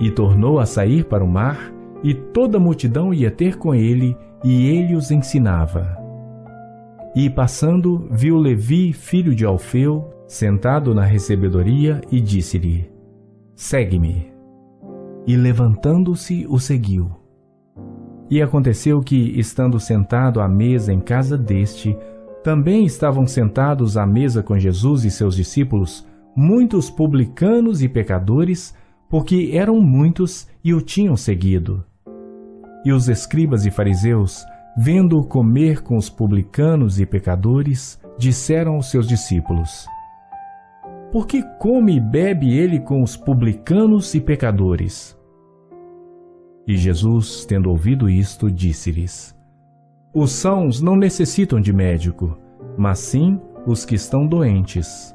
E tornou a sair para o mar, e toda a multidão ia ter com ele, e ele os ensinava. E passando, viu Levi, filho de Alfeu, sentado na recebedoria, e disse-lhe: Segue-me. E levantando-se, o seguiu. E aconteceu que, estando sentado à mesa em casa deste, também estavam sentados à mesa com Jesus e seus discípulos muitos publicanos e pecadores, porque eram muitos e o tinham seguido. E os escribas e fariseus, vendo-o comer com os publicanos e pecadores, disseram aos seus discípulos: Por que come e bebe ele com os publicanos e pecadores? E Jesus, tendo ouvido isto, disse-lhes: Os sãos não necessitam de médico, mas sim os que estão doentes.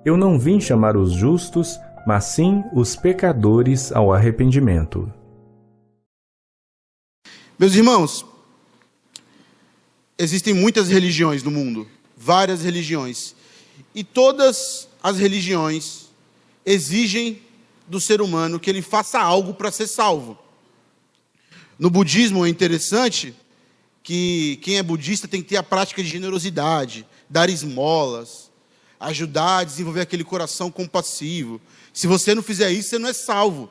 Eu não vim chamar os justos, mas sim os pecadores ao arrependimento. Meus irmãos, existem muitas religiões no mundo, várias religiões, e todas as religiões exigem do ser humano que ele faça algo para ser salvo. No budismo é interessante que quem é budista tem que ter a prática de generosidade, dar esmolas, ajudar a desenvolver aquele coração compassivo. Se você não fizer isso, você não é salvo.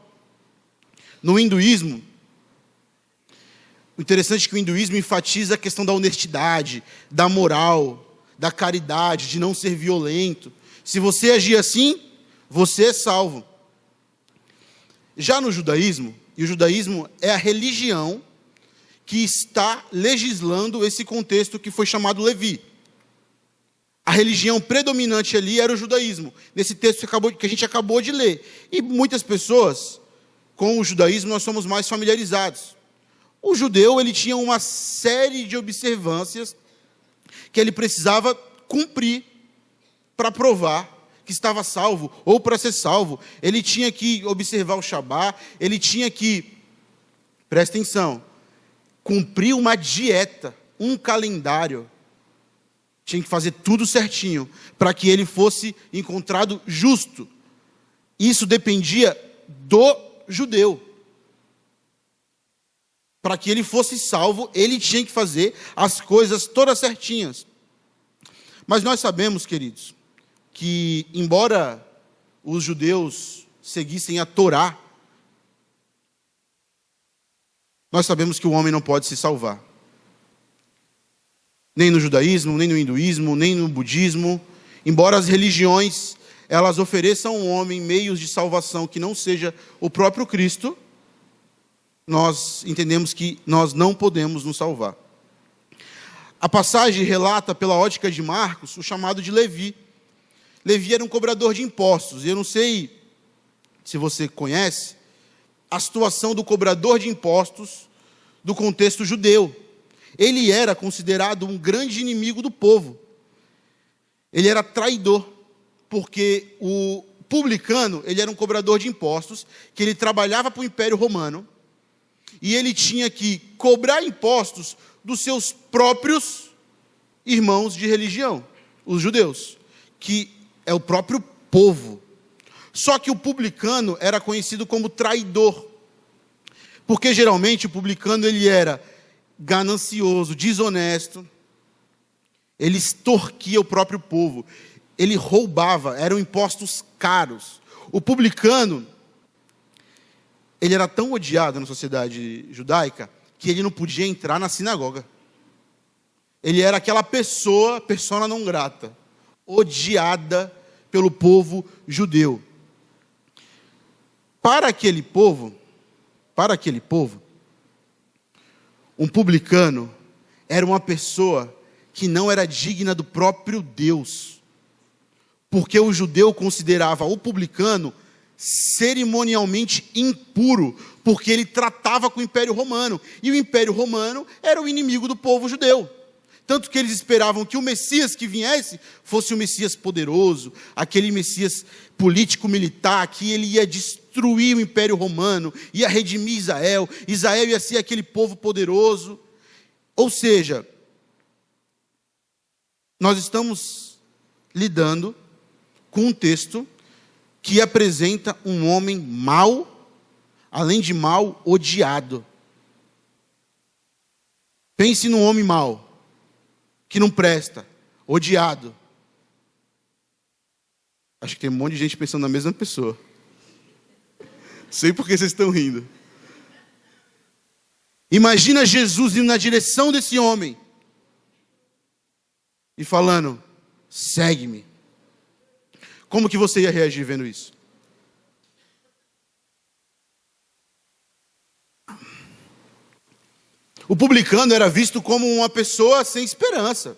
No hinduísmo, o interessante é que o hinduísmo enfatiza a questão da honestidade, da moral, da caridade, de não ser violento. Se você agir assim, você é salvo. Já no judaísmo, e o judaísmo é a religião que está legislando esse contexto que foi chamado Levi. A religião predominante ali era o judaísmo, nesse texto que a gente acabou de ler. E muitas pessoas, com o judaísmo, nós somos mais familiarizados. O judeu, ele tinha uma série de observâncias que ele precisava cumprir para provar que estava salvo, ou para ser salvo. Ele tinha que observar o Shabá, ele tinha que, presta atenção, cumprir uma dieta, um calendário. Tinha que fazer tudo certinho, para que ele fosse encontrado justo. Isso dependia do judeu. Para que ele fosse salvo, ele tinha que fazer as coisas todas certinhas. Mas nós sabemos, queridos, que embora os judeus seguissem a Torá, nós sabemos que o homem não pode se salvar. Nem no judaísmo, nem no hinduísmo, nem no budismo. Embora as religiões, elas ofereçam ao homem meios de salvação que não seja o próprio Cristo, nós entendemos que nós não podemos nos salvar. A passagem relata, pela ótica de Marcos, o chamado de Levi. Levi era um cobrador de impostos. Eu não sei se você conhece a situação do cobrador de impostos do contexto judeu. Ele era considerado um grande inimigo do povo. Ele era traidor, porque o publicano, ele era um cobrador de impostos, que ele trabalhava para o Império Romano, e ele tinha que cobrar impostos dos seus próprios irmãos de religião, os judeus, que é o próprio povo. Só que o publicano era conhecido como traidor, porque geralmente o publicano ele era ganancioso, desonesto, ele extorquia o próprio povo, ele roubava, eram impostos caros. O publicano, ele era tão odiado na sociedade judaica, que ele não podia entrar na sinagoga. Ele era aquela pessoa, persona não grata, odiada pelo povo judeu. Para aquele povo, um publicano era uma pessoa que não era digna do próprio Deus, porque o judeu considerava o publicano cerimonialmente impuro, porque ele tratava com o Império Romano, e o Império Romano era o inimigo do povo judeu. Tanto que eles esperavam que o Messias que viesse fosse um Messias poderoso, aquele Messias político-militar, que ele ia destruir o Império Romano, ia redimir Israel, Israel ia ser aquele povo poderoso. Ou seja, nós estamos lidando com um texto que apresenta um homem mau além de mal, odiado. Pense num homem mau, que não presta, odiado. Acho que tem um monte de gente pensando na mesma pessoa. Sei por que vocês estão rindo. Imagina Jesus indo na direção desse homem e falando: segue-me. Como que você ia reagir vendo isso? O publicano era visto como uma pessoa sem esperança,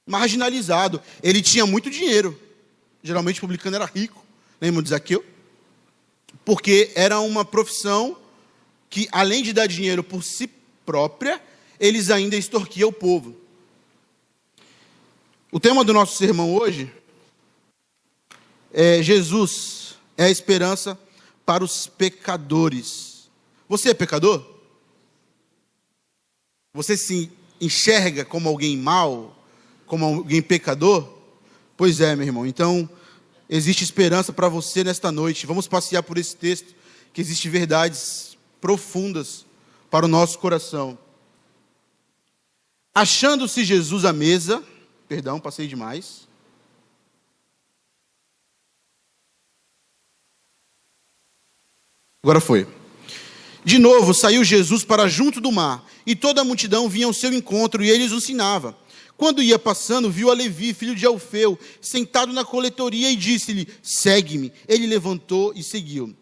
marginalizado. Ele tinha muito dinheiro. Geralmente o publicano era rico. Lembram de Zaqueu? Porque era uma profissão que, além de dar dinheiro por si própria, eles ainda extorquiam o povo. O tema do nosso sermão hoje é: Jesus é a esperança para os pecadores. Você é pecador? Você se enxerga como alguém mau, como alguém pecador? Pois é, meu irmão. Então, existe esperança para você nesta noite. Vamos passear por esse texto, que existem verdades profundas para o nosso coração. Achando-se Jesus à mesa, perdão, passei demais. Agora foi. De novo, saiu Jesus para junto do mar, e toda a multidão vinha ao seu encontro, e ele os ensinava. Quando ia passando, viu a Levi, filho de Alfeu, sentado na coletoria, e disse-lhe: segue-me. Ele levantou e seguiu.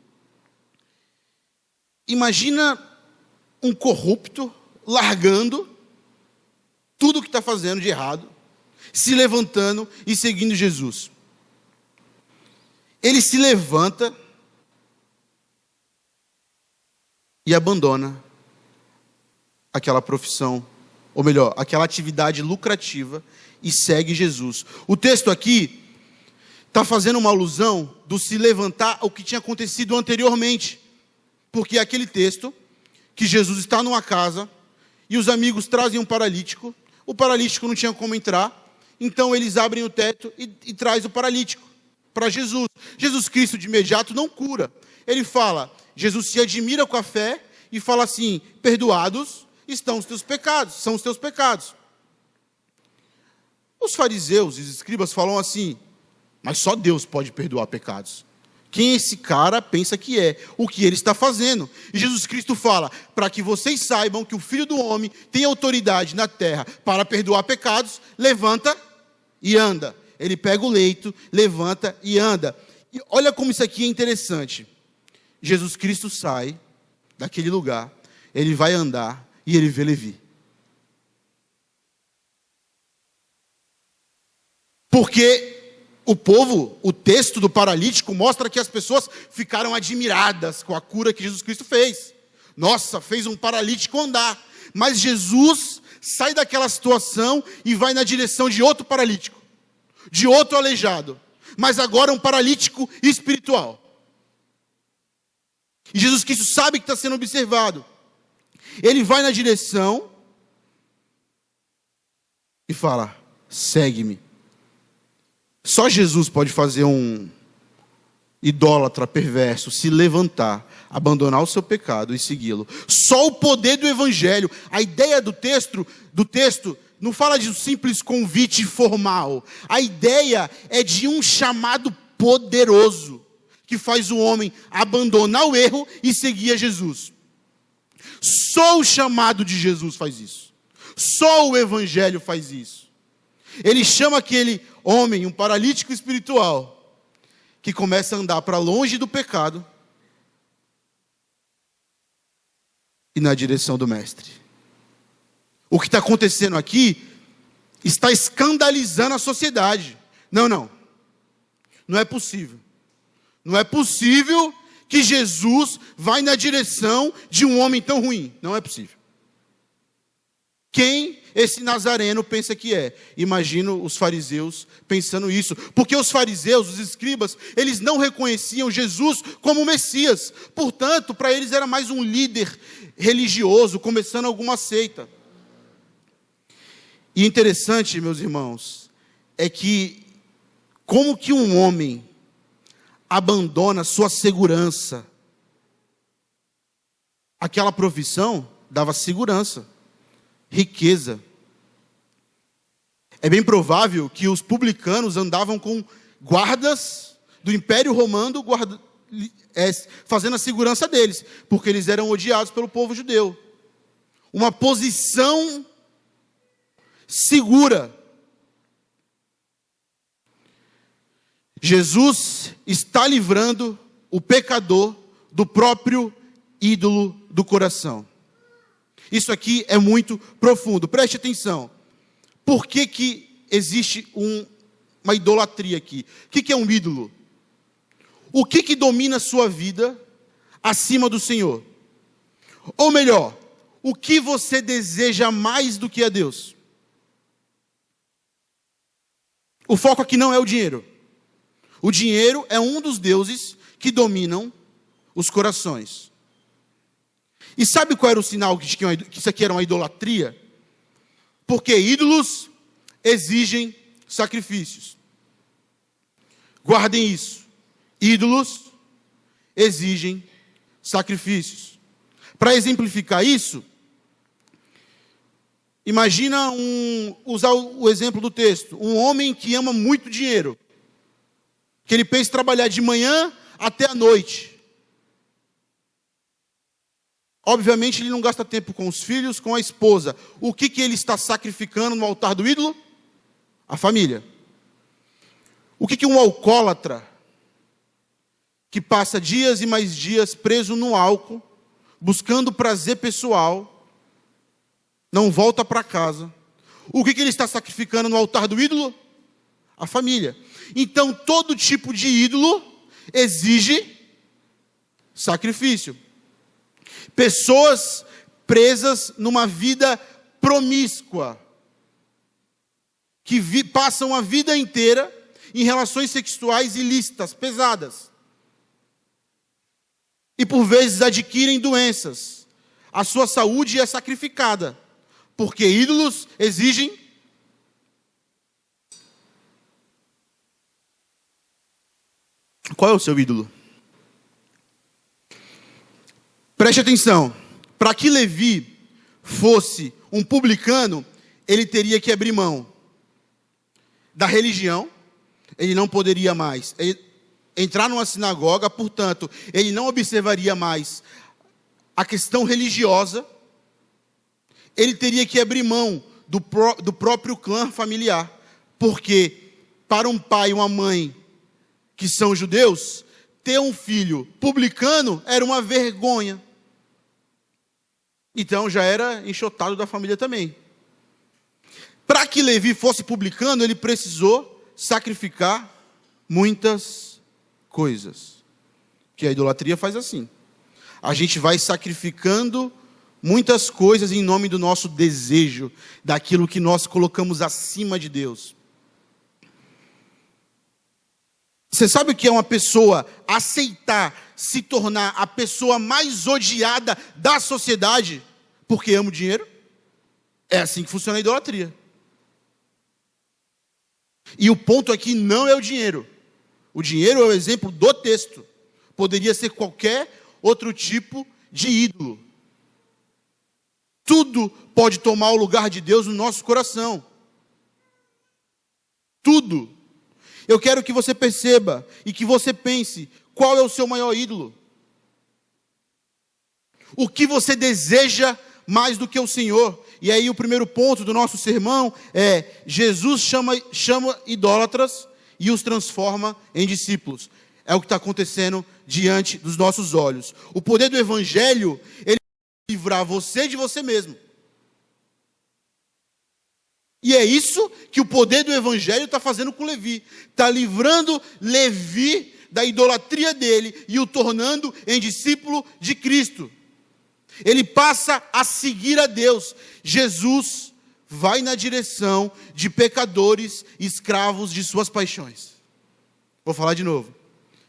Imagina um corrupto largando tudo o que está fazendo de errado, se levantando e seguindo Jesus. Ele se levanta e abandona aquela profissão, ou melhor, aquela atividade lucrativa, e segue Jesus. O texto aqui está fazendo uma alusão do se levantar ao que tinha acontecido anteriormente, porque é aquele texto que Jesus está numa casa e os amigos trazem um paralítico. O paralítico não tinha como entrar, então eles abrem o teto e traz o paralítico para Jesus. Jesus Cristo de imediato não cura. Ele fala, Jesus se admira com a fé e fala assim: perdoados estão os teus pecados, são os teus pecados. Os fariseus e os escribas falam assim: mas só Deus pode perdoar pecados. Quem esse cara pensa que é? O que ele está fazendo? E Jesus Cristo fala: para que vocês saibam que o Filho do Homem tem autoridade na terra para perdoar pecados, levanta e anda. Ele pega o leito, levanta e anda. E olha como isso aqui é interessante. Jesus Cristo sai daquele lugar, ele vai andar e ele vê Levi. Porque o povo, o texto do paralítico mostra que as pessoas ficaram admiradas com a cura que Jesus Cristo fez. Nossa, fez um paralítico andar. Mas Jesus sai daquela situação e vai na direção de outro paralítico, de outro aleijado, mas agora um paralítico espiritual. E Jesus Cristo sabe que está sendo observado. Ele vai na direção e fala: segue-me. Só Jesus pode fazer um idólatra perverso se levantar, abandonar o seu pecado e segui-lo. Só o poder do evangelho. A ideia do texto não fala de um simples convite formal. A ideia é de um chamado poderoso que faz o homem abandonar o erro e seguir a Jesus. Só o chamado de Jesus faz isso. Só o evangelho faz isso. Ele chama aquele homem, um paralítico espiritual, que começa a andar para longe do pecado e na direção do mestre. O que está acontecendo aqui está escandalizando a sociedade. Não é possível. Não é possível que Jesus vai na direção de um homem tão ruim. Não é possível. Quem esse nazareno pensa que é? Imagino os fariseus pensando isso. Porque os fariseus, os escribas, eles não reconheciam Jesus como Messias. Portanto, para eles era mais um líder religioso, começando alguma seita. E interessante, meus irmãos, é que como que um homem abandona sua segurança aquela profissão dava segurança, riqueza. É bem provável que os publicanos andavam com guardas do Império Romano fazendo a segurança deles, porque eles eram odiados pelo povo judeu. Uma posição segura. Jesus está livrando o pecador do próprio ídolo do coração. Isso aqui é muito profundo. Preste atenção. Por que existe uma idolatria aqui? O que é um ídolo? O que domina a sua vida acima do Senhor? Ou melhor, o que você deseja mais do que a Deus? O foco aqui não é o dinheiro. O dinheiro é um dos deuses que dominam os corações. E sabe qual era o sinal que isso aqui era uma idolatria? Porque ídolos exigem sacrifícios. Guardem isso. Ídolos exigem sacrifícios. Para exemplificar isso, imagina usar o exemplo do texto. Um homem que ama muito dinheiro, que ele pensa em trabalhar de manhã até a noite. Obviamente ele não gasta tempo com os filhos, com a esposa. O que ele está sacrificando no altar do ídolo? A família. O que um alcoólatra, que passa dias e mais dias preso no álcool, buscando prazer pessoal, não volta para casa. O que ele está sacrificando no altar do ídolo? A família. Então, todo tipo de ídolo exige sacrifício. Pessoas presas numa vida promíscua, que passam a vida inteira em relações sexuais ilícitas, pesadas. E por vezes adquirem doenças. A sua saúde é sacrificada, porque ídolos exigem Qual é o seu ídolo? Preste atenção. Para que Levi fosse um publicano, ele teria que abrir mão da religião. Ele não poderia mais entrar numa sinagoga, portanto, ele não observaria mais a questão religiosa. Ele teria que abrir mão do próprio clã familiar, porque para um pai e uma mãe que são judeus, ter um filho publicano era uma vergonha. Então já era enxotado da família também. Para que Levi fosse publicano, ele precisou sacrificar muitas coisas. Que a idolatria faz assim. A gente vai sacrificando muitas coisas em nome do nosso desejo, daquilo que nós colocamos acima de Deus. Você sabe o que é uma pessoa aceitar se tornar a pessoa mais odiada da sociedade porque ama o dinheiro? É assim que funciona a idolatria. E o ponto aqui não é o dinheiro. O dinheiro é o exemplo do texto. Poderia ser qualquer outro tipo de ídolo. Tudo pode tomar o lugar de Deus no nosso coração. Tudo. Eu quero que você perceba e que você pense, qual é o seu maior ídolo? O que você deseja mais do que o Senhor? E aí o primeiro ponto do nosso sermão é: Jesus chama idólatras e os transforma em discípulos. É o que está acontecendo diante dos nossos olhos. O poder do Evangelho, ele vai livrar você de você mesmo. E é isso que o poder do Evangelho está fazendo com Levi. Está livrando Levi da idolatria dele e o tornando em discípulo de Cristo. Ele passa a seguir a Deus. Jesus vai na direção de pecadores, escravos de suas paixões. Vou falar de novo.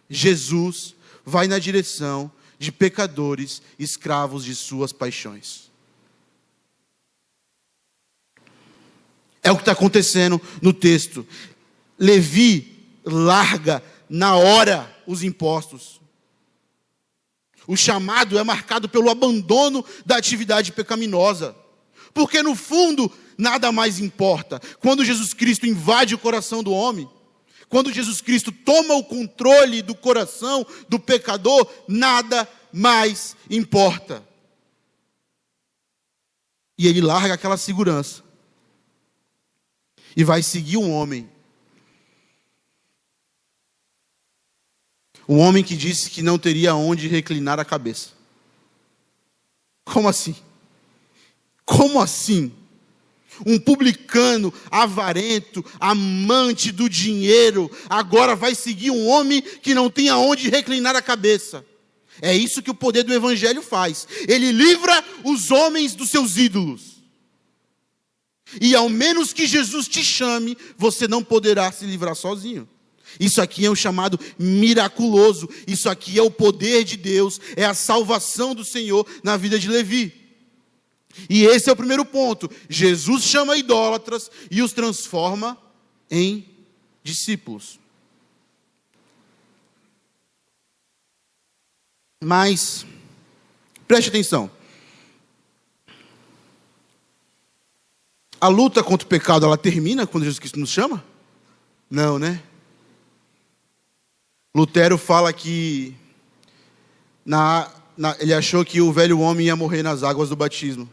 Jesus vai na direção de pecadores, escravos de suas paixões. É o que está acontecendo no texto. Levi larga na hora os impostos. O chamado é marcado pelo abandono da atividade pecaminosa. Porque no fundo, nada mais importa. Quando Jesus Cristo invade o coração do homem, quando Jesus Cristo toma o controle do coração do pecador, nada mais importa. E ele larga aquela segurança e vai seguir um homem. Um homem que disse que não teria onde reclinar a cabeça. Como assim? Como assim? Um publicano, avarento, amante do dinheiro, agora vai seguir um homem que não tem aonde reclinar a cabeça. É isso que o poder do Evangelho faz. Ele livra os homens dos seus ídolos. E ao menos que Jesus te chame, você não poderá se livrar sozinho. Isso aqui é um chamado miraculoso. Isso aqui é o poder de Deus, é a salvação do Senhor na vida de Levi. E esse é o primeiro ponto. Jesus chama idólatras e os transforma em discípulos. Mas, preste atenção. A luta contra o pecado, ela termina quando Jesus Cristo nos chama? Não, né? Lutero fala que ele achou que o velho homem ia morrer nas águas do batismo.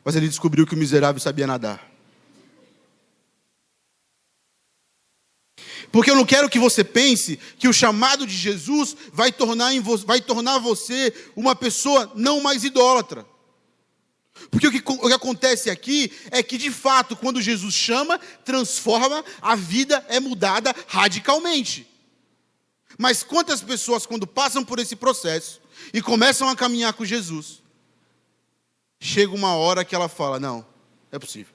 Mas ele descobriu que o miserável sabia nadar. Porque eu não quero que você pense que o chamado de Jesus vai tornar você uma pessoa não mais idólatra. Porque o que acontece aqui é que, de fato, quando Jesus chama, transforma, a vida é mudada radicalmente. Mas quantas pessoas, quando passam por esse processo e começam a caminhar com Jesus, chega uma hora que ela fala, não, é possível.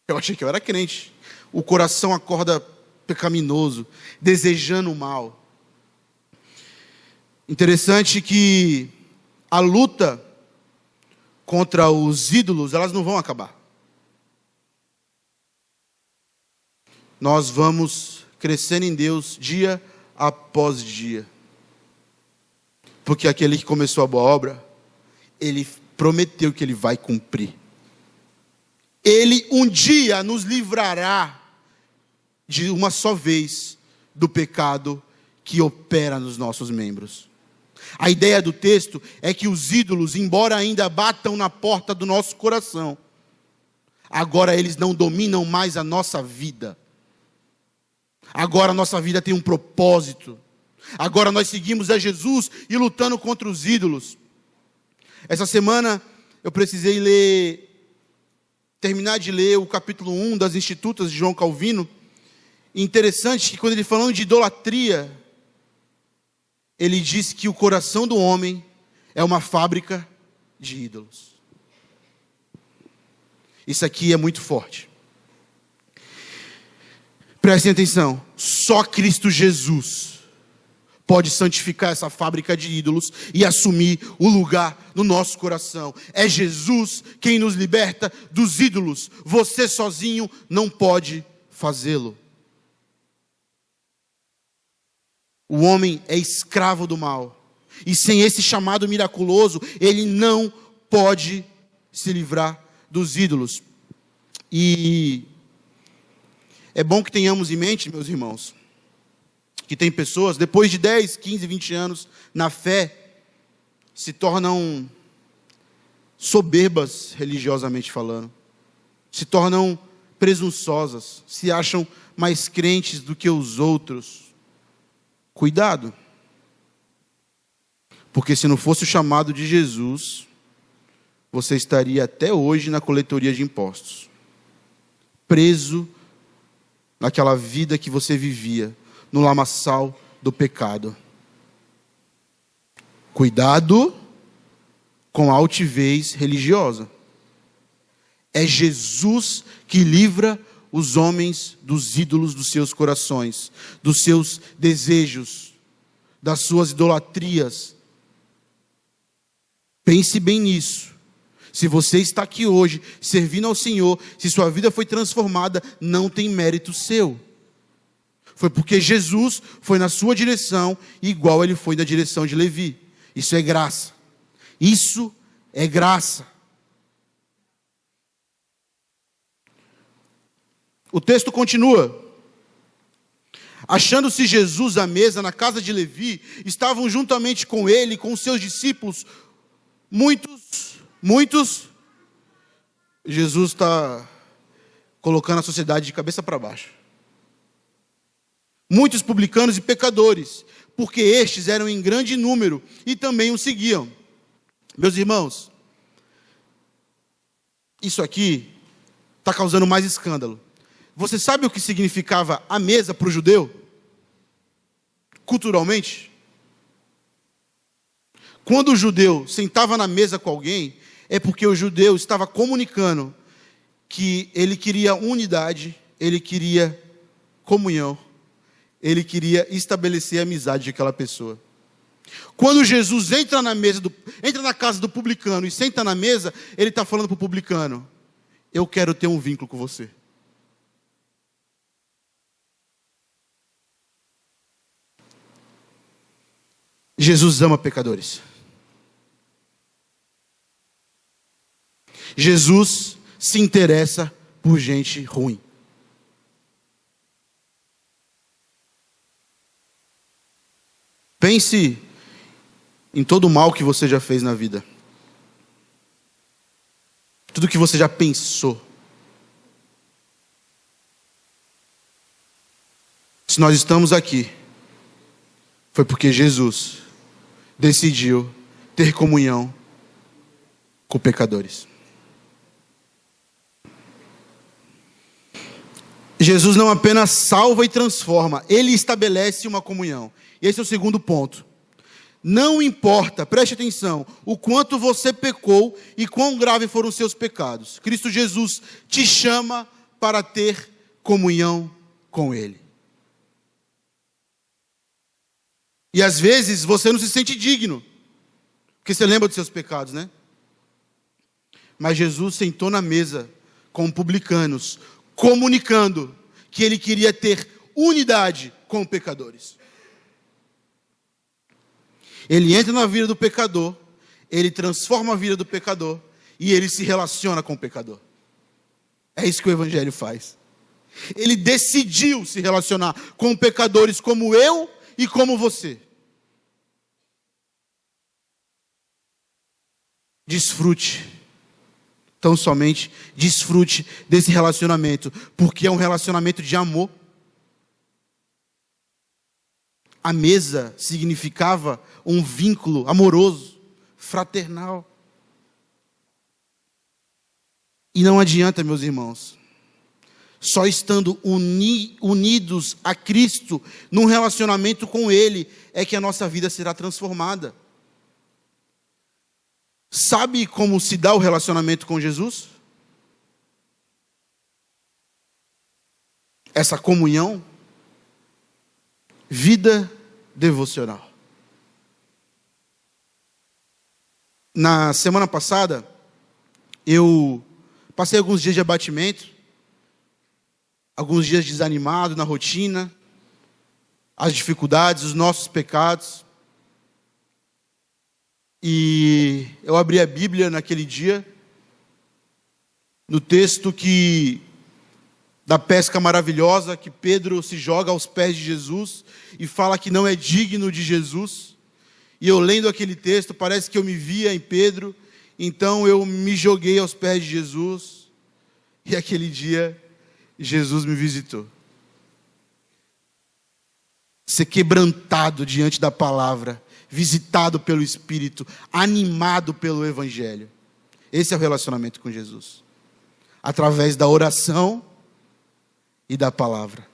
Eu achei que eu era crente. O coração acorda pecaminoso, desejando o mal. Interessante que a luta contra os ídolos, elas não vão acabar. Nós vamos crescendo em Deus dia após dia. Porque aquele que começou a boa obra, ele prometeu que ele vai cumprir. Ele um dia nos livrará de uma só vez do pecado que opera nos nossos membros. A ideia do texto é que os ídolos, embora ainda batam na porta do nosso coração, agora eles não dominam mais a nossa vida. Agora a nossa vida tem um propósito. Agora nós seguimos a Jesus e lutando contra os ídolos. Essa semana eu precisei terminar de ler o capítulo 1 das Institutas de João Calvino. Interessante que quando ele falando de idolatria, ele diz que o coração do homem é uma fábrica de ídolos. Isso aqui é muito forte. Prestem atenção, só Cristo Jesus pode santificar essa fábrica de ídolos e assumir o lugar no nosso coração. É Jesus quem nos liberta dos ídolos. Você sozinho não pode fazê-lo. O homem é escravo do mal. E sem esse chamado miraculoso, ele não pode se livrar dos ídolos. E é bom que tenhamos em mente, meus irmãos, que tem pessoas, depois de 10, 15, 20 anos na fé, se tornam soberbas religiosamente falando. Se tornam presunçosas, se acham mais crentes do que os outros. Cuidado. Porque se não fosse o chamado de Jesus, você estaria até hoje na coletoria de impostos. Preso naquela vida que você vivia, no lamaçal do pecado. Cuidado com a altivez religiosa. É Jesus que livra os homens dos ídolos dos seus corações, dos seus desejos, das suas idolatrias. Pense bem nisso. Se você está aqui hoje, servindo ao Senhor, se sua vida foi transformada, não tem mérito seu. Foi porque Jesus foi na sua direção, igual ele foi na direção de Levi. Isso é graça. Isso é graça. O texto continua. Achando-se Jesus à mesa na casa de Levi, estavam juntamente com ele, com os seus discípulos, muitos. Jesus está colocando a sociedade de cabeça para baixo. Muitos publicanos e pecadores, porque estes eram em grande número e também o seguiam. Meus irmãos, isso aqui está causando mais escândalo. Você sabe o que significava a mesa para o judeu? Culturalmente? Quando o judeu sentava na mesa com alguém, é porque o judeu estava comunicando que ele queria unidade, ele queria comunhão, ele queria estabelecer a amizade de aquela pessoa. Quando Jesus entra na casa do publicano e senta na mesa, ele está falando para o publicano: eu quero ter um vínculo com você. Jesus ama pecadores. Jesus se interessa por gente ruim. Pense em todo o mal que você já fez na vida. Tudo que você já pensou. Se nós estamos aqui, foi porque Jesus decidiu ter comunhão com pecadores. Jesus não apenas salva e transforma, ele estabelece uma comunhão. Esse é o segundo ponto. Não importa, preste atenção, o quanto você pecou e quão graves foram os seus pecados. Cristo Jesus te chama para ter comunhão com ele. E às vezes você não se sente digno, porque você lembra dos seus pecados, né? Mas Jesus sentou na mesa com publicanos, comunicando que ele queria ter unidade com pecadores. Ele entra na vida do pecador, ele transforma a vida do pecador e ele se relaciona com o pecador. É isso que o Evangelho faz. Ele decidiu se relacionar com pecadores como eu e como você. Desfrute. Tão somente desfrute desse relacionamento, porque é um relacionamento de amor. A mesa significava um vínculo amoroso, fraternal. E não adianta, meus irmãos, só estando unidos a Cristo, num relacionamento com Ele, é que a nossa vida será transformada. Sabe como se dá o relacionamento com Jesus? Essa comunhão, vida devocional. Na semana passada, eu passei alguns dias de abatimento, alguns dias desanimado na rotina, as dificuldades, os nossos pecados. E eu abri a Bíblia naquele dia, no texto da pesca maravilhosa, que Pedro se joga aos pés de Jesus e fala que não é digno de Jesus. E eu lendo aquele texto, parece que eu me via em Pedro, então eu me joguei aos pés de Jesus. E aquele dia, Jesus me visitou. Ser quebrantado diante da palavra, visitado pelo Espírito, animado pelo Evangelho. Esse é o relacionamento com Jesus. Através da oração e da palavra.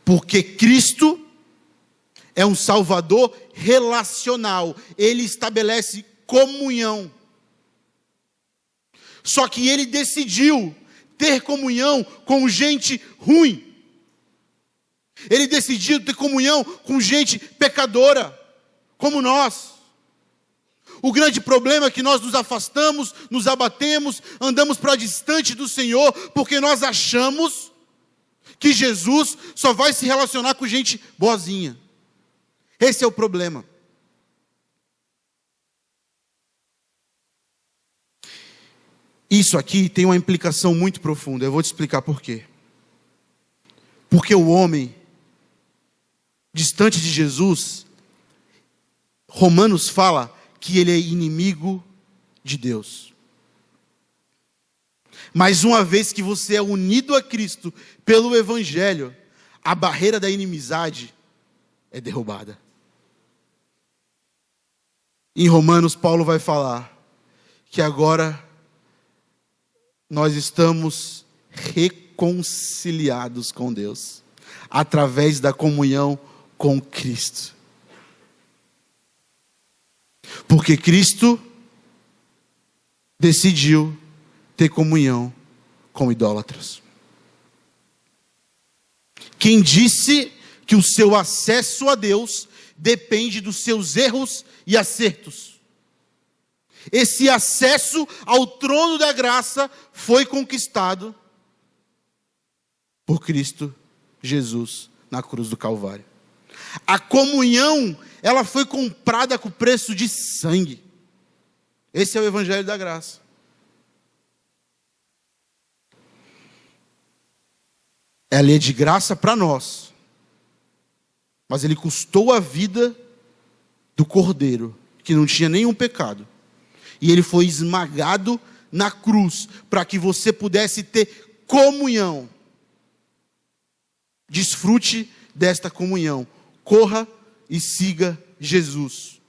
Porque Cristo é um Salvador relacional. Ele estabelece comunhão. Só que ele decidiu ter comunhão com gente ruim. Ele decidiu ter comunhão com gente pecadora, como nós. O grande problema é que nós nos afastamos, nos abatemos, andamos para distante do Senhor, porque nós achamos que Jesus só vai se relacionar com gente boazinha. Esse é o problema. Isso aqui tem uma implicação muito profunda. Eu vou te explicar por quê. Porque o homem, distante de Jesus, Romanos fala que ele é inimigo de Deus. Mas uma vez que você é unido a Cristo pelo Evangelho, a barreira da inimizade é derrubada. Em Romanos, Paulo vai falar que agora nós estamos reconciliados com Deus, através da comunhão com Cristo. Porque Cristo decidiu ter comunhão com idólatras. Quem disse que o seu acesso a Deus depende dos seus erros e acertos? Esse acesso ao trono da graça foi conquistado por Cristo Jesus na cruz do Calvário. A comunhão, ela foi comprada com preço de sangue. Esse é o Evangelho da graça. Ela é de graça para nós, mas ele custou a vida do Cordeiro, que não tinha nenhum pecado, e ele foi esmagado na cruz, para que você pudesse ter comunhão. Desfrute desta comunhão, corra e siga Jesus.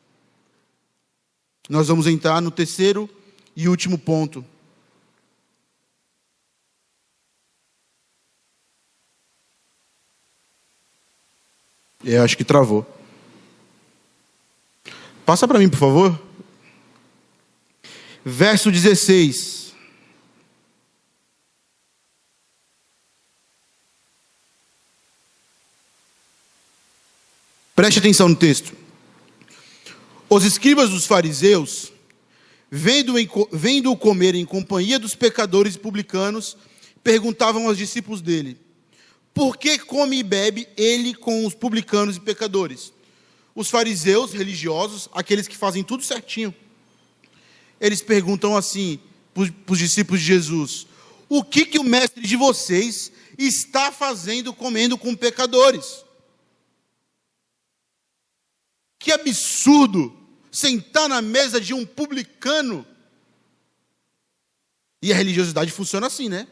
Nós vamos entrar no terceiro e último ponto. Eu acho que travou. Passa para mim, por favor. Verso 16. Preste atenção no texto. Os escribas dos fariseus, vendo-o comer em companhia dos pecadores e publicanos, perguntavam aos discípulos dele: por que come e bebe ele com os publicanos e pecadores? Os fariseus religiosos, aqueles que fazem tudo certinho, eles perguntam assim para os discípulos de Jesus: o que o mestre de vocês está fazendo comendo com pecadores? Que absurdo sentar na mesa de um publicano. E a religiosidade funciona assim, né?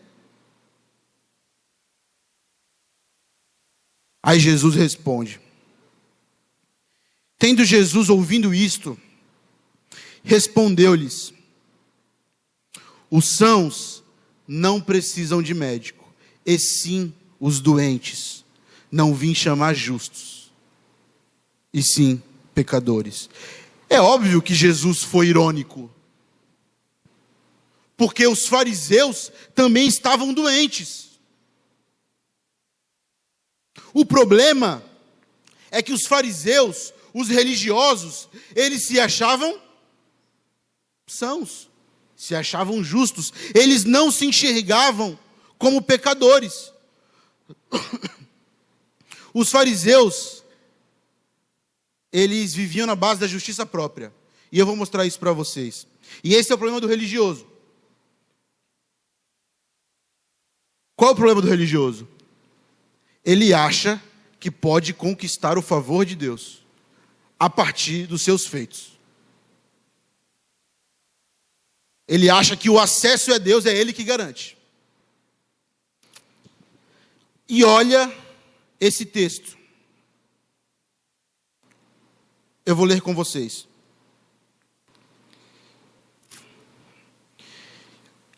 Aí Jesus responde. Tendo Jesus ouvido isto, respondeu-lhes: os sãos não precisam de médico, e sim os doentes. Não vim chamar justos, e sim pecadores. É óbvio que Jesus foi irônico, porque os fariseus também estavam doentes. O problema é que os fariseus, os religiosos, eles se achavam sãos, se achavam justos, eles não se enxergavam como pecadores. Os fariseus, eles viviam na base da justiça própria, e eu vou mostrar isso para vocês. E esse é o problema do religioso. Qual é o problema do religioso? Ele acha que pode conquistar o favor de Deus a partir dos seus feitos. Ele acha que o acesso a Deus é ele que garante. E olha esse texto. Eu vou ler com vocês.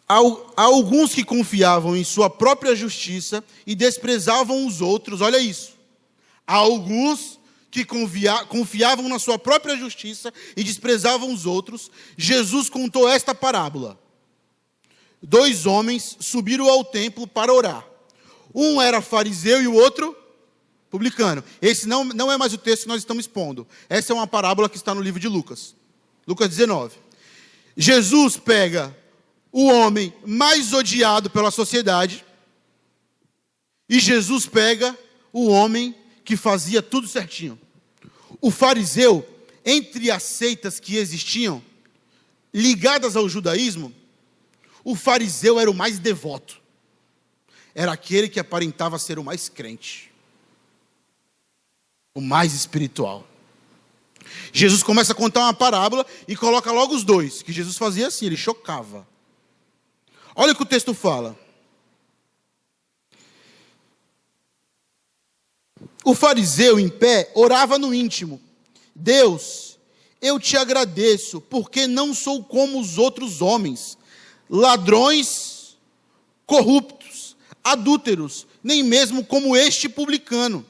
Há alguns que confiavam em sua própria justiça e desprezavam os outros. Olha isso. Há alguns que confiavam na sua própria justiça e desprezavam os outros. Jesus contou esta parábola. 2 homens subiram ao templo para orar. Um era fariseu e o outro publicano. Esse não é mais o texto que nós estamos expondo. Essa é uma parábola que está no livro de Lucas. Lucas 19. Jesus pega o homem mais odiado pela sociedade, e Jesus pega o homem que fazia tudo certinho. O fariseu, entre as seitas que existiam, ligadas ao judaísmo, o fariseu era o mais devoto. Era aquele que aparentava ser o mais crente, o mais espiritual. Jesus começa a contar uma parábola e coloca logo os dois, que Jesus fazia assim, ele chocava. Olha o que o texto fala. O fariseu em pé orava no íntimo: Deus, eu te agradeço, porque não sou como os outros homens, ladrões, corruptos, adúlteros, nem mesmo como este publicano.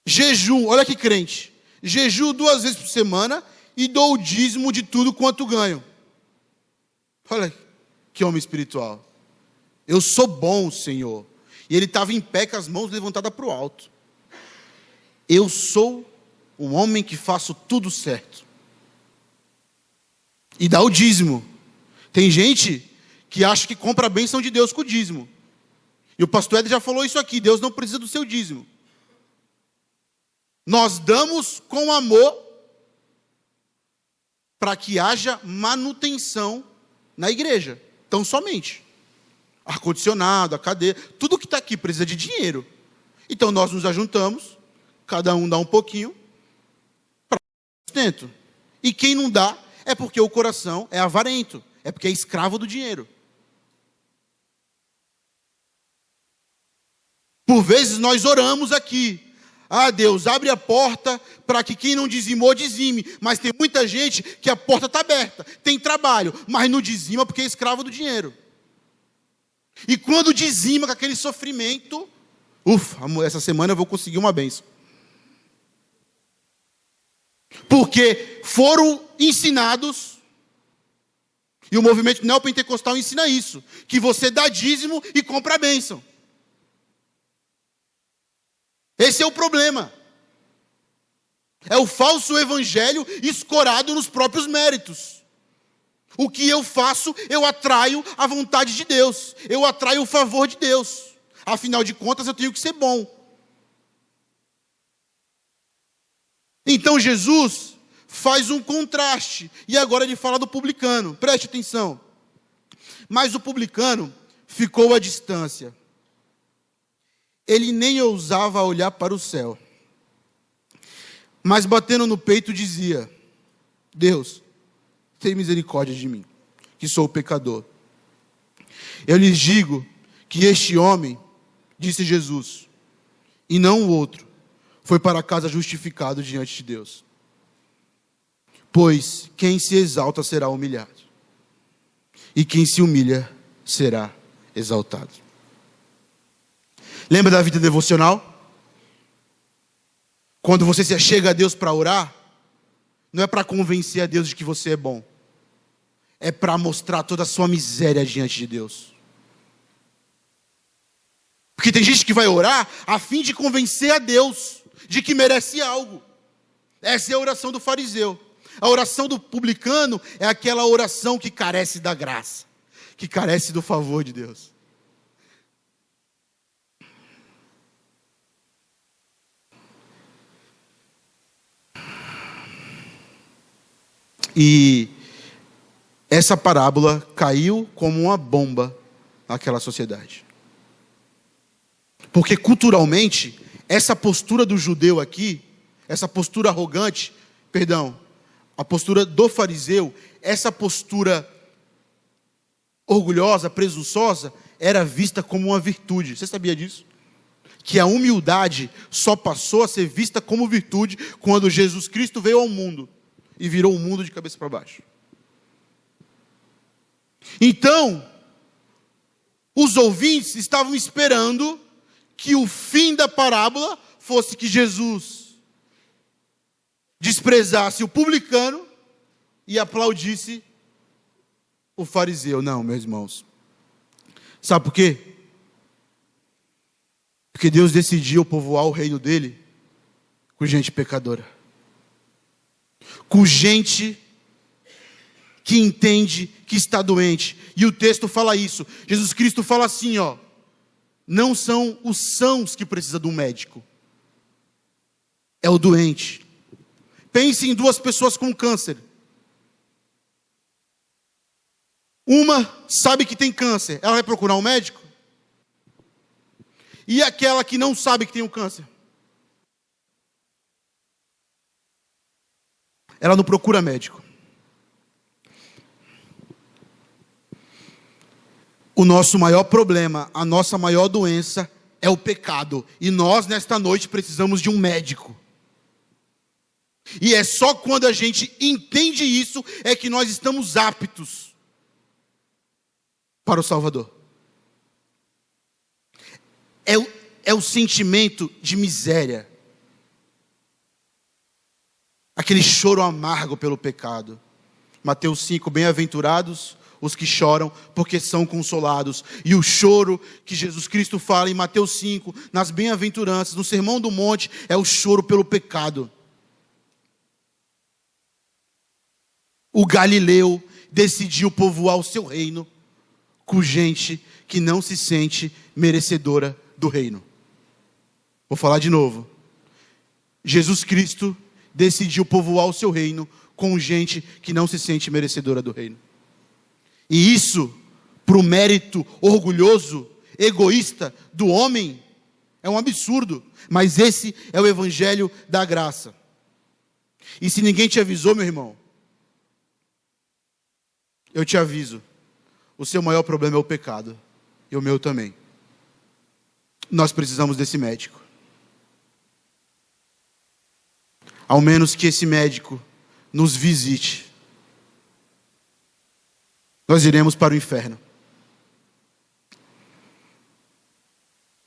Jejum, olha que crente, jejuo 2 vezes por semana e dou o dízimo de tudo quanto ganho. Olha que homem espiritual. Eu sou bom, Senhor. E ele estava em pé com as mãos levantadas para o alto. Eu sou um homem que faço tudo certo. E dá o dízimo. Tem gente que acha que compra a bênção de Deus com o dízimo. E o pastor Ed já falou isso aqui, Deus não precisa do seu dízimo. Nós damos com amor para que haja manutenção na igreja. Tão somente. Ar-condicionado, a cadeira, tudo que está aqui precisa de dinheiro. Então nós nos ajuntamos, cada um dá um pouquinho, para sustento. E quem não dá é porque o coração é avarento, é porque é escravo do dinheiro. Por vezes nós oramos aqui: ah, Deus, abre a porta para que quem não dizimou, dizime. Mas tem muita gente que a porta está aberta, tem trabalho, mas não dizima porque é escravo do dinheiro. E quando dizima com aquele sofrimento, ufa, essa semana eu vou conseguir uma bênção. Porque foram ensinados, e o movimento neopentecostal ensina isso, que você dá dízimo e compra a bênção. Esse é o problema. É o falso evangelho escorado nos próprios méritos. O que eu faço, eu atraio a vontade de Deus. Eu atraio o favor de Deus. Afinal de contas, eu tenho que ser bom. Então Jesus faz um contraste. E agora ele fala do publicano. Preste atenção. Mas o publicano ficou à distância. Ele nem ousava olhar para o céu. Mas batendo no peito dizia: Deus, tem misericórdia de mim, que sou pecador. Eu lhes digo que este homem, disse Jesus, e não o outro, foi para casa justificado diante de Deus. Pois quem se exalta será humilhado, e quem se humilha será exaltado. Lembra da vida devocional? Quando você se achega a Deus para orar, não é para convencer a Deus de que você é bom. É para mostrar toda a sua miséria diante de Deus. Porque tem gente que vai orar a fim de convencer a Deus de que merece algo. Essa é a oração do fariseu. A oração do publicano é aquela oração que carece da graça, que carece do favor de Deus. E essa parábola caiu como uma bomba naquela sociedade. Porque culturalmente, essa postura do judeu aqui, essa postura arrogante, a postura do fariseu, essa postura orgulhosa, presunçosa, era vista como uma virtude. Você sabia disso? Que a humildade só passou a ser vista como virtude quando Jesus Cristo veio ao mundo e virou o mundo de cabeça para baixo. Então, os ouvintes estavam esperando que o fim da parábola fosse que Jesus desprezasse o publicano e aplaudisse o fariseu. Não, meus irmãos. Sabe por quê? Porque Deus decidiu povoar o reino dele com gente pecadora. Com gente que entende que está doente. E o texto fala isso. Jesus Cristo fala assim, não são os sãos que precisam de um médico. É o doente. Pense em 2 pessoas com câncer. Uma sabe que tem câncer, ela vai procurar um médico? E aquela que não sabe que tem o câncer? Ela não procura médico. O nosso maior problema, a nossa maior doença é o pecado. E nós, nesta noite, precisamos de um médico. E é só quando a gente entende isso é que nós estamos aptos para o Salvador. É o sentimento de miséria. Aquele choro amargo pelo pecado. Mateus 5, bem-aventurados os que choram, porque são consolados. E o choro que Jesus Cristo fala em Mateus 5, nas bem-aventuranças, no Sermão do Monte, é o choro pelo pecado. O Galileu decidiu povoar o seu reino com gente que não se sente merecedora do reino. Vou falar de novo. Jesus Cristo decidiu povoar o seu reino com gente que não se sente merecedora do reino. E isso, para o mérito orgulhoso, egoísta do homem, é um absurdo. Mas esse é o evangelho da graça. E se ninguém te avisou, meu irmão, eu te aviso. O seu maior problema é o pecado. E o meu também. Nós precisamos desse médico. Ao menos que esse médico nos visite, nós iremos para o inferno.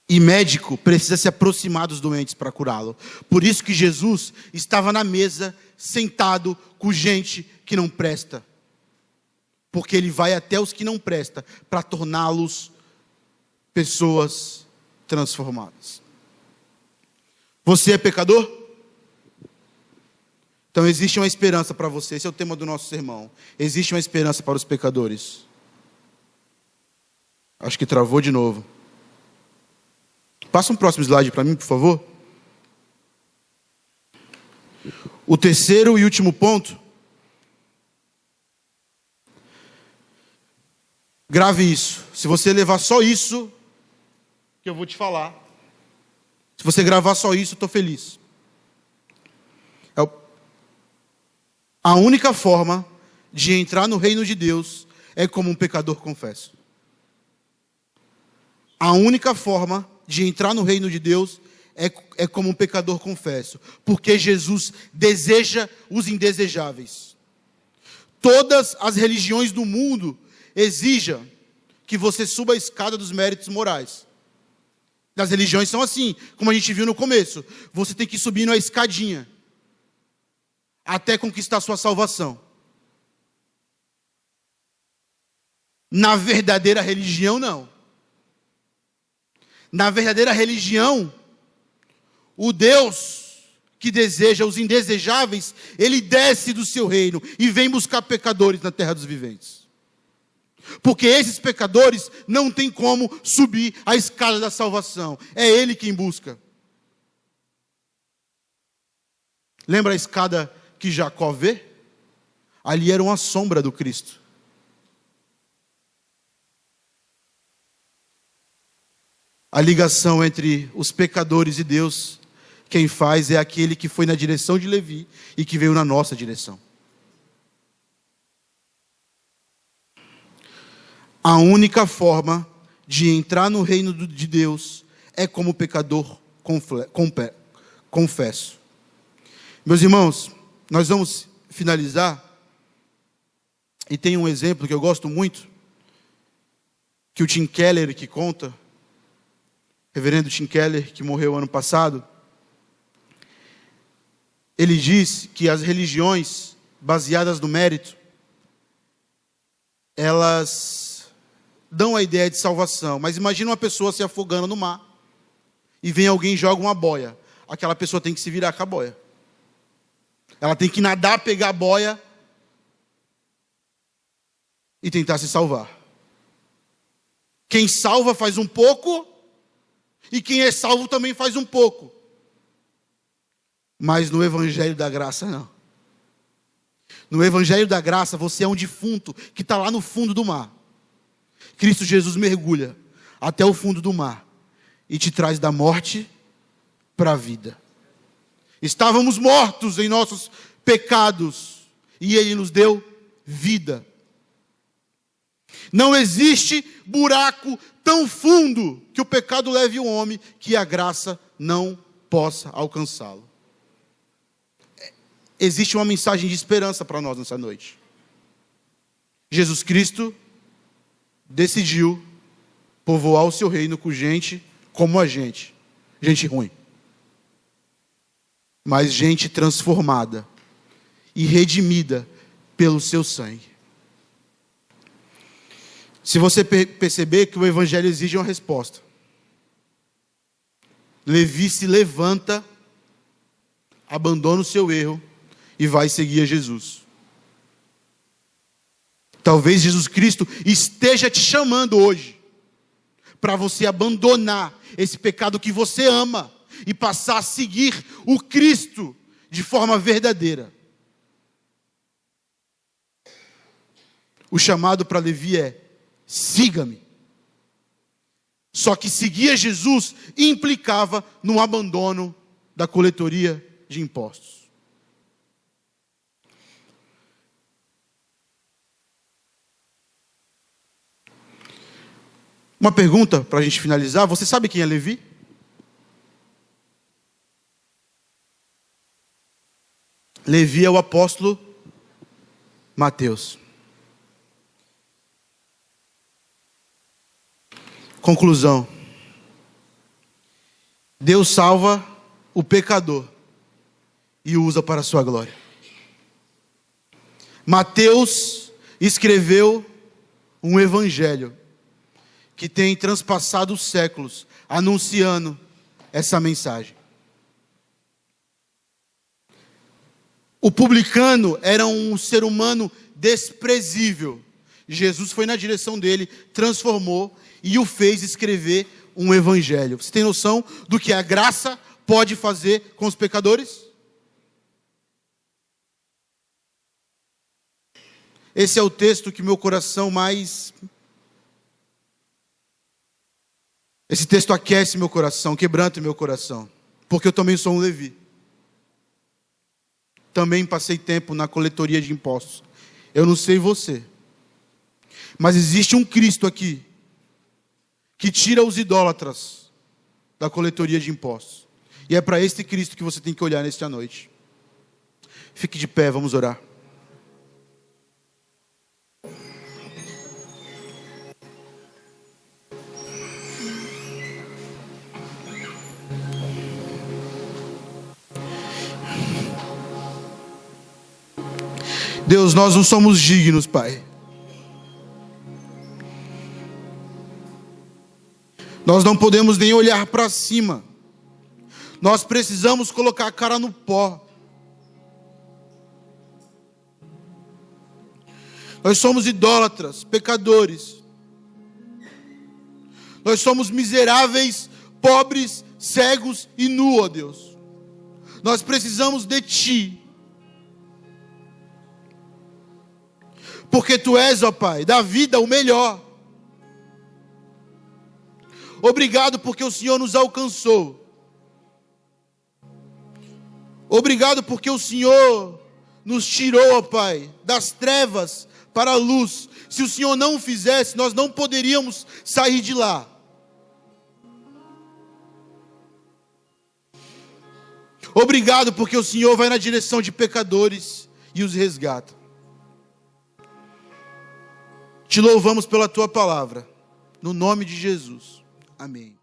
E médico precisa se aproximar dos doentes para curá-lo. Por isso que Jesus estava na mesa, sentado com gente que não presta. Porque ele vai até os que não prestam, para torná-los pessoas transformadas. Você é pecador? Então existe uma esperança para você. Esse é o tema do nosso sermão. Existe uma esperança para os pecadores. Acho que travou de novo. Passa um próximo slide para mim, por favor. O terceiro e último ponto. Grave isso. Se você levar só isso que eu vou te falar, se você gravar só isso, eu estou feliz. A única forma de entrar no reino de Deus é como um pecador confesso. A única forma de entrar no reino de Deus é como um pecador confesso. Porque Jesus deseja os indesejáveis. Todas as religiões do mundo exigem que você suba a escada dos méritos morais. As religiões são assim, como a gente viu no começo. Você tem que subir numa escadinha até conquistar sua salvação. Na verdadeira religião, não. Na verdadeira religião, o Deus que deseja os indesejáveis, ele desce do seu reino e vem buscar pecadores na terra dos viventes. Porque esses pecadores não têm como subir a escada da salvação. É ele quem busca. Lembra a escada que Jacó vê? Ali era uma sombra do Cristo. A ligação entre os pecadores e Deus, quem faz é aquele que foi na direção de Levi e que veio na nossa direção. A única forma de entrar no reino de Deus é como pecador confesso. Meus irmãos, nós vamos finalizar. E tem um exemplo que eu gosto muito, que o Tim Keller que conta, reverendo Tim Keller, que morreu ano passado. Ele diz que as religiões baseadas no mérito, elas dão a ideia de salvação. Mas imagina uma pessoa se afogando no mar, e vem alguém e joga uma boia. Aquela pessoa tem que se virar com a boia. Ela tem que nadar, pegar a boia e tentar se salvar. Quem salva faz um pouco, e quem é salvo também faz um pouco. Mas no evangelho da graça, não. No Evangelho da Graça, você é um defunto que está lá no fundo do mar. Cristo Jesus mergulha até o fundo do mar e te traz da morte para a vida. Estávamos mortos em nossos pecados e Ele nos deu vida. Não existe buraco tão fundo que o pecado leve o homem que a graça não possa alcançá-lo. Existe uma mensagem de esperança para nós nessa noite. Jesus Cristo decidiu povoar o seu reino com gente como a gente. Gente ruim. Mas gente transformada e redimida pelo seu sangue. Se você perceber que o Evangelho exige uma resposta. Levi se levanta, abandona o seu erro e vai seguir a Jesus. Talvez Jesus Cristo esteja te chamando hoje para você abandonar esse pecado que você ama e passar a seguir o Cristo de forma verdadeira. O chamado para Levi é: siga-me. Só que seguir a Jesus implicava no abandono da coletoria de impostos. Uma pergunta para a gente finalizar: você sabe quem é Levi? Levi é o apóstolo Mateus. Conclusão: Deus salva o pecador e o usa para a sua glória. Mateus escreveu um evangelho que tem transpassado os séculos anunciando essa mensagem. O publicano era um ser humano desprezível. Jesus foi na direção dele, transformou e o fez escrever um evangelho. Você tem noção do que a graça pode fazer com os pecadores? Esse é o texto que meu coração mais... Esse texto aquece meu coração, quebranta meu coração. Porque eu também sou um Levi. Também passei tempo na coletoria de impostos. Eu não sei você, mas existe um Cristo aqui que tira os idólatras da coletoria de impostos. E é para este Cristo que você tem que olhar nesta noite. Fique de pé, vamos orar. Deus, nós não somos dignos, Pai. Nós não podemos nem olhar para cima. Nós precisamos colocar a cara no pó. Nós somos idólatras, pecadores. Nós somos miseráveis, pobres, cegos e nus, ó Deus. Nós precisamos de Ti. Porque Tu és, ó Pai, da vida o melhor. Obrigado porque o Senhor nos alcançou. Obrigado porque o Senhor nos tirou, ó Pai, das trevas para a luz. Se o Senhor não o fizesse, nós não poderíamos sair de lá. Obrigado porque o Senhor vai na direção de pecadores e os resgata. Te louvamos pela Tua palavra. No nome de Jesus. Amém.